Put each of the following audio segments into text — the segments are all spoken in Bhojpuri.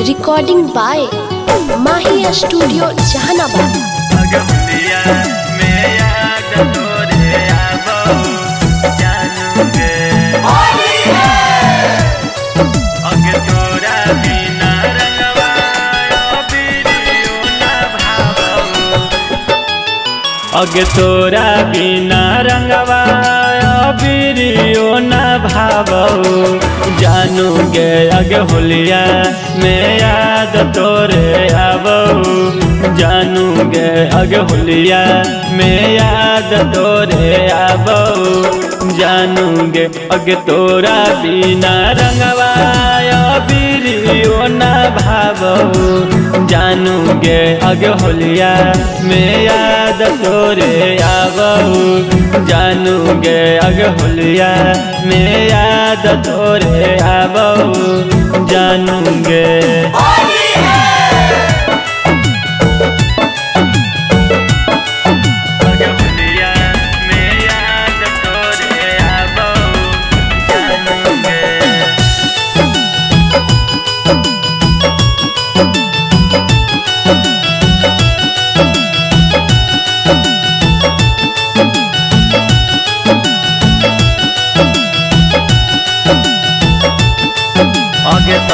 रिकॉर्डिंग बाय माहिया स्टूडियो जहानाबाद। अगे तोरा बिना रंगवा बिरियो न भावो जानू गे अगे होलिया में याद तोरे आवो जानू गे अगे होलिया में याद तोरे आवो जानू गे अगे तोरा बिना रंगवा बिरियो न भावो जानू गे अगे होलिया में याद तोरे आवो जानू गे अगे होलिया में याद तोरे आवो जानू गे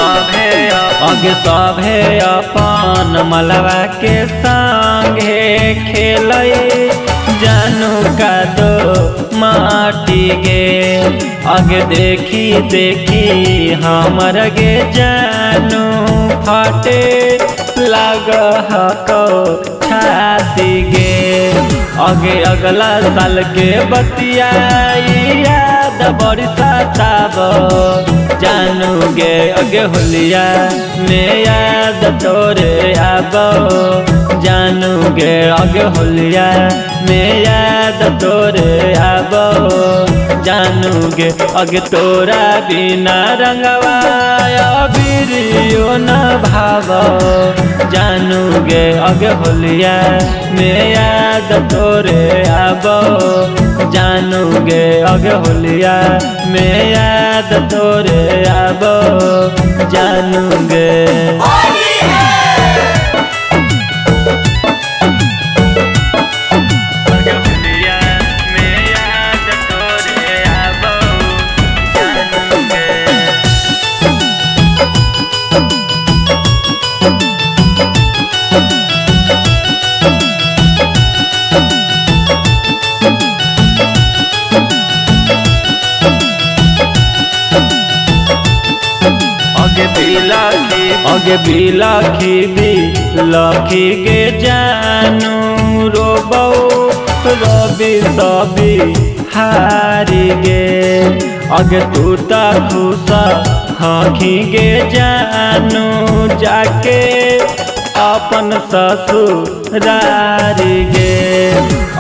अगे सभे अपन मलवा के संगे खेलई जानू का दो माटी गे अगे देखी देखी हमर गे जानू फटे लग हको छाती गे अगे अगला साल के बतिया याद बड़ी सताबो जानू गे अगे होलिया में याद तोरे आवो जानू गे अगे होलिया में याद तोरे आवो जानू गे अगे तोरा बिना रंगवा बिरियो न भावो जानू गे अगे होलिया में याद तोरे आवो जानू गे अगे होलिया में याद तोरे आवो जानू गे अगे बिलाखी भी लखी गे जानू रोबो रवि सबी हारी गे अगे टूटा खुशा हखी गे जानू जाके अपन ससुरारी गे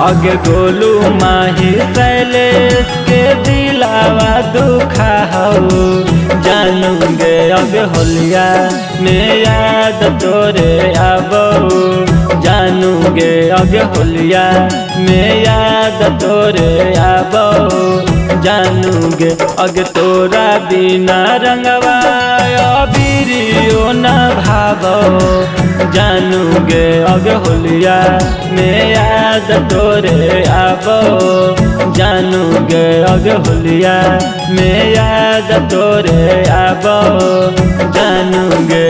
अगे गोलू माही शैलेश के दिलावा दुखा हो जानू गे अगे होलिया में याद तोरे आवो जानू गे अगे होलिया में याद तोरे आवो जानू गे अगे तोरा बिना रंगवा बिरियो न भावो जानू गे अगे होलिया में याद तोरे आवो जानू गे अगे होलिया में याद तोरे आवो जानू गे।